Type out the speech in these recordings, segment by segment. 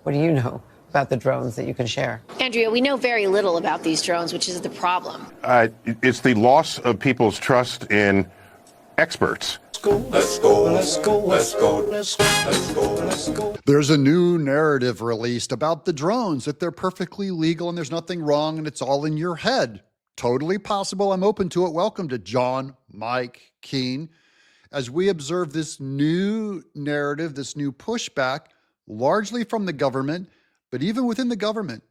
What do you know about the drones that you can share? Andrea, we know very little about these drones, which is the problem. It's the loss of people's trust in experts. Let's go, let's go, let's go, let's go, let's go, let's go. There's a new narrative released about the drones, that they're perfectly legal and there's nothing wrong and it's all in your head. Totally possible. I'm open to it. Welcome to John Mike Keene. As we observe this new narrative, this new pushback, largely from the government, but even within the government,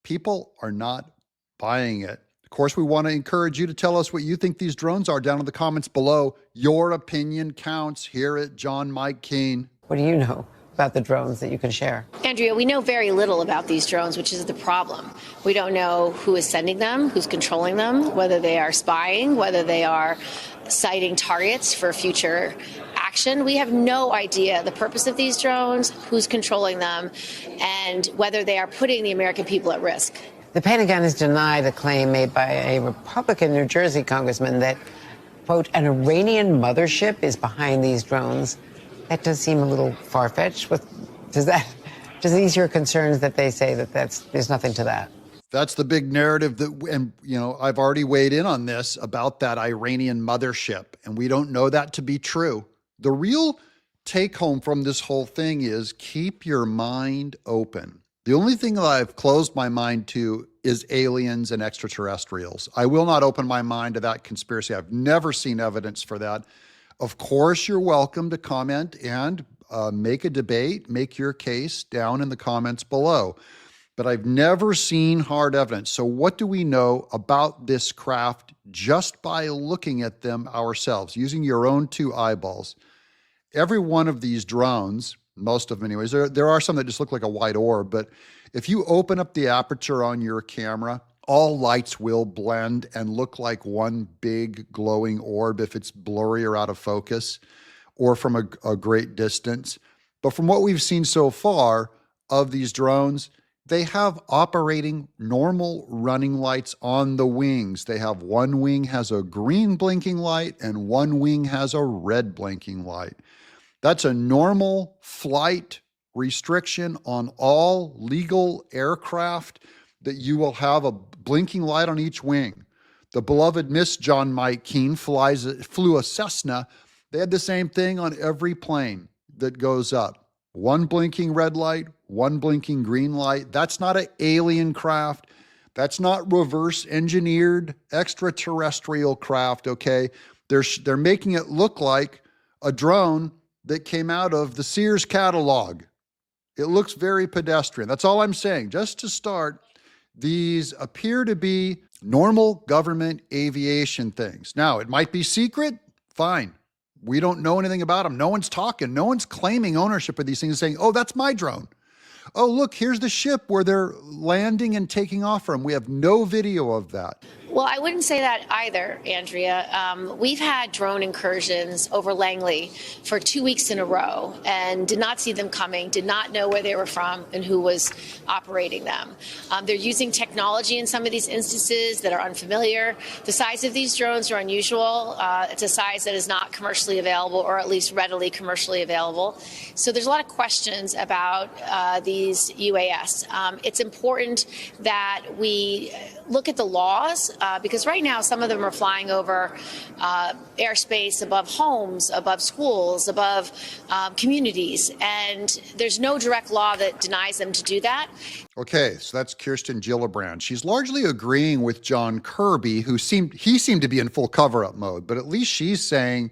people are not buying it. Of course, we want to encourage you to tell us what you think these drones are down in the comments below. Your opinion counts here at John Mike Keene. What do you know about the drones that you can share? Andrea, we know very little about these drones, which is the problem. We don't know who is sending them, who's controlling them, whether they are spying, whether they are sighting targets for future action. We have no idea the purpose of these drones, who's controlling them, and whether they are putting the American people at risk. The Pentagon has denied a claim made by a Republican New Jersey congressman that, quote, an Iranian mothership is behind these drones. That does seem a little far-fetched. Does these your concerns that they say that there's nothing to that? That's the big narrative and I've already weighed in on this about that Iranian mothership, and we don't know that to be true. The real take home from this whole thing is keep your mind open. The only thing that I've closed my mind to is aliens and extraterrestrials. I will not open my mind to that conspiracy. I've never seen evidence for that. Of course, you're welcome to comment and make a debate, make your case down in the comments below. But I've never seen hard evidence. So what do we know about this craft just by looking at them ourselves, using your own two eyeballs? Every one of these drones, most of them anyways, there are some that just look like a white orb, but if you open up the aperture on your camera, all lights will blend and look like one big glowing orb if it's blurry or out of focus or from a great distance. But from what we've seen so far of these drones, they have operating normal running lights on the wings. They have one wing has a green blinking light and one wing has a red blinking light. That's a normal flight restriction on all legal aircraft, that you will have a blinking light on each wing. The beloved Miss John Mike Keene flew a Cessna. They had the same thing on every plane that goes up. One blinking red light, one blinking green light. That's not an alien craft. That's not reverse engineered extraterrestrial craft, okay? They're making it look like a drone that came out of the Sears catalog. It looks very pedestrian. That's all I'm saying. Just to start, these appear to be normal government aviation things. Now, it might be secret. Fine. We don't know anything about them. No one's talking. No one's claiming ownership of these things, saying, oh, that's my drone. Oh, look, here's the ship where they're landing and taking off from. We have no video of that. Well, I wouldn't say that either, Andrea. We've had drone incursions over Langley for 2 weeks in a row and did not see them coming, did not know where they were from and who was operating them. They're using technology in some of these instances that are unfamiliar. The size of these drones are unusual. It's a size that is not commercially available, or at least readily commercially available. So there's a lot of questions about these UAS. It's important that we look at the laws, because right now some of them are flying over airspace above homes, above schools, above communities, and there's no direct law that denies them to do that. Okay, so that's Kirsten Gillibrand. She's largely agreeing with John Kirby, who seemed to be in full cover-up mode, but at least she's saying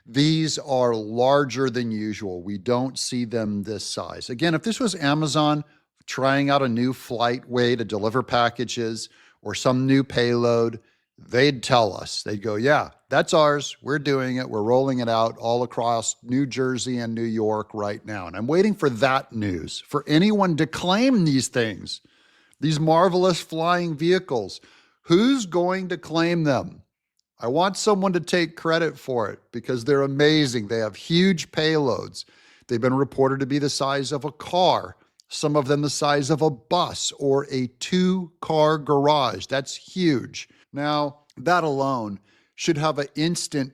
these are larger than usual. We don't see them this size. Again, if this was Amazon trying out a new flight way to deliver packages or some new payload, they'd tell us. They'd go, yeah, that's ours. We're doing it. We're rolling it out all across New Jersey and New York right now. And I'm waiting for that news, for anyone to claim these things, these marvelous flying vehicles. Who's going to claim them? I want someone to take credit for it because they're amazing. They have huge payloads. They've been reported to be the size of a car, some of them the size of a bus or a 2-car garage. That's huge. Now, that alone should have an instant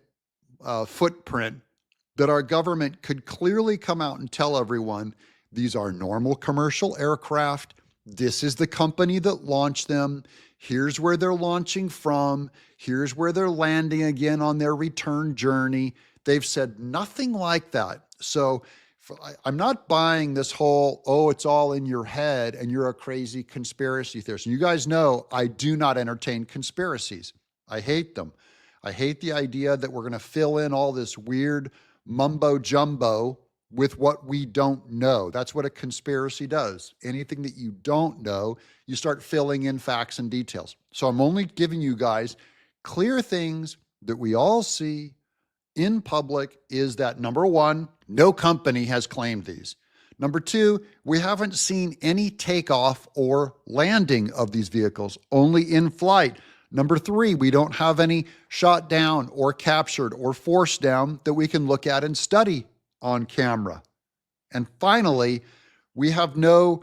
footprint that our government could clearly come out and tell everyone These are normal commercial aircraft. This is the company that launched them. Here's where they're launching from. Here's where they're landing again on their return journey. They've said nothing like that. So I'm not buying this whole, oh, it's all in your head and you're a crazy conspiracy theorist. And you guys know I do not entertain conspiracies. I hate them. I hate the idea that we're going to fill in all this weird mumbo jumbo with what we don't know. That's what a conspiracy does. Anything that you don't know, you start filling in facts and details. So I'm only giving you guys clear things that we all see in public is that, number one, no company has claimed these. Number two, we haven't seen any takeoff or landing of these vehicles, only in flight. Number three, we don't have any shot down or captured or forced down that we can look at and study on camera. And finally, we have no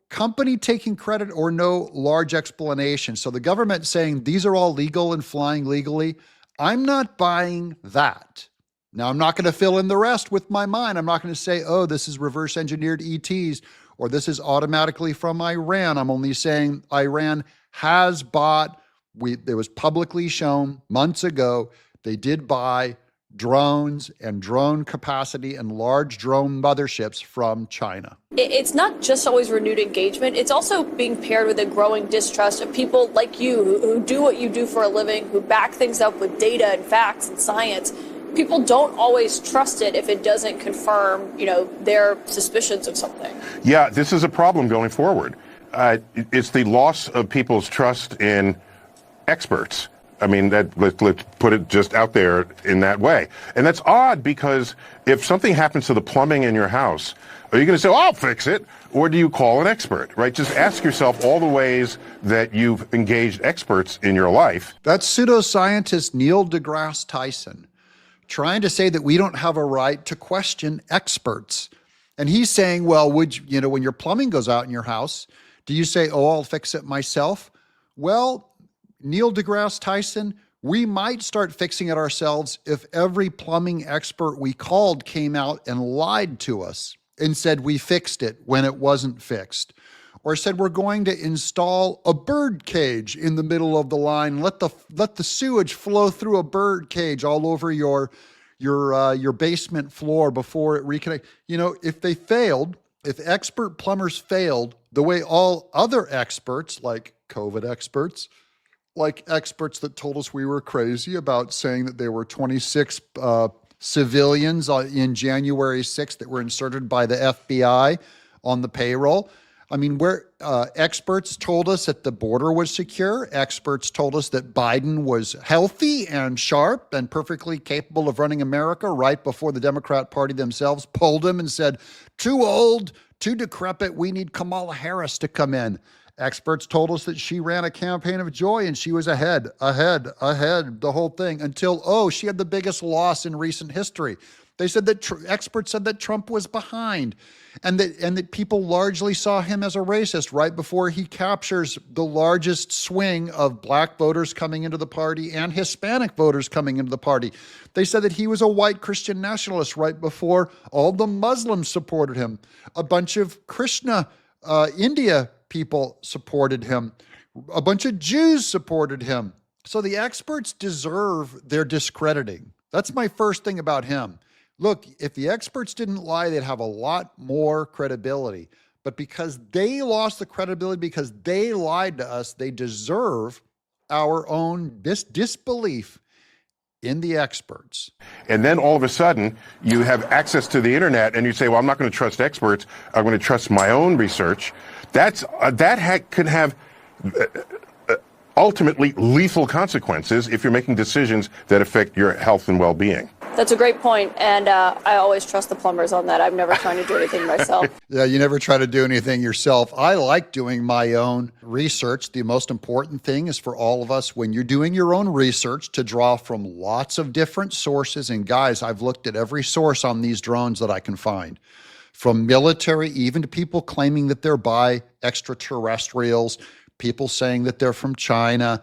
company taking credit or no large explanation. So the government saying these are all legal and flying legally, I'm not buying that. Now, I'm not going to fill in the rest with my mind. I'm not going to say, oh, this is reverse engineered ETs or this is automatically from Iran. I'm only saying Iran has bought, it was publicly shown months ago, they did buy drones and drone capacity and large drone motherships from China. It's not just always renewed engagement. It's also being paired with a growing distrust of people like you who do what you do for a living, who back things up with data and facts and science. People don't always trust it if it doesn't confirm, their suspicions of something. Yeah, this is a problem going forward. It's the loss of people's trust in experts. I mean, let's put it just out there in that way. And that's odd because if something happens to the plumbing in your house, are you going to say, oh, I'll fix it? Or do you call an expert, right? Just ask yourself all the ways that you've engaged experts in your life. That's pseudoscientist Neil deGrasse Tyson trying to say that we don't have a right to question experts. And he's saying, well, when your plumbing goes out in your house, do you say, oh, I'll fix it myself? Well, Neil deGrasse Tyson, we might start fixing it ourselves if every plumbing expert we called came out and lied to us and said we fixed it when it wasn't fixed, or said we're going to install a bird cage in the middle of the line, let the sewage flow through a bird cage all over your basement floor before it reconnects. If they failed, if expert plumbers failed the way all other experts, like COVID experts, like experts that told us we were crazy about saying that there were 26 civilians in January 6th that were inserted by the FBI on the payroll. I mean, where experts told us that the border was secure. Experts told us that Biden was healthy and sharp and perfectly capable of running America right before the Democrat Party themselves pulled him and said, too old, too decrepit, we need Kamala Harris to come in. Experts told us that she ran a campaign of joy and she was ahead, the whole thing until, she had the biggest loss in recent history. They said that experts said that Trump was behind and that people largely saw him as a racist right before he captures the largest swing of black voters coming into the party and Hispanic voters coming into the party. They said that he was a white Christian nationalist right before all the Muslims supported him. A bunch of Krishna, India people supported him. A bunch of Jews supported him. So the experts deserve their discrediting. That's my first thing about him. Look, if the experts didn't lie, they'd have a lot more credibility. But because they lost the credibility, because they lied to us, they deserve our own disbelief in the experts. And then all of a sudden, you have access to the internet and you say, well, I'm not going to trust experts. I'm going to trust my own research. That could have ultimately lethal consequences if you're making decisions that affect your health and well-being. That's a great point, and I always trust the plumbers on that. I'm never trying to do anything myself. Yeah, you never try to do anything yourself. I like doing my own research. The most important thing is for all of us, when you're doing your own research, to draw from lots of different sources. And guys, I've looked at every source on these drones that I can find, from military, even to people claiming that they're by extraterrestrials, people saying that they're from China,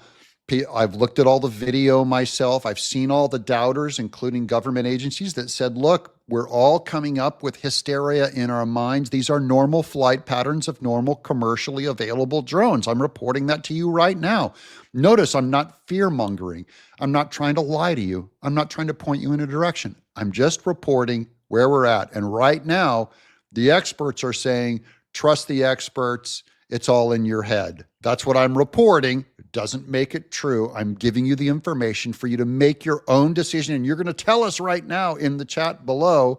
I've looked at all the video myself. I've seen all the doubters, including government agencies, that said, look, we're all coming up with hysteria in our minds. These are normal flight patterns of normal commercially available drones. I'm reporting that to you right now. Notice I'm not fear-mongering. I'm not trying to lie to you. I'm not trying to point you in a direction. I'm just reporting where we're at. And right now, the experts are saying, trust the experts. It's all in your head. That's what I'm reporting. It doesn't make it true. I'm giving you the information for you to make your own decision. And you're going to tell us right now in the chat below,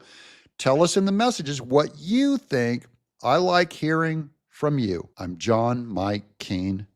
tell us in the messages what you think. I like hearing from you. I'm John Mike Keane.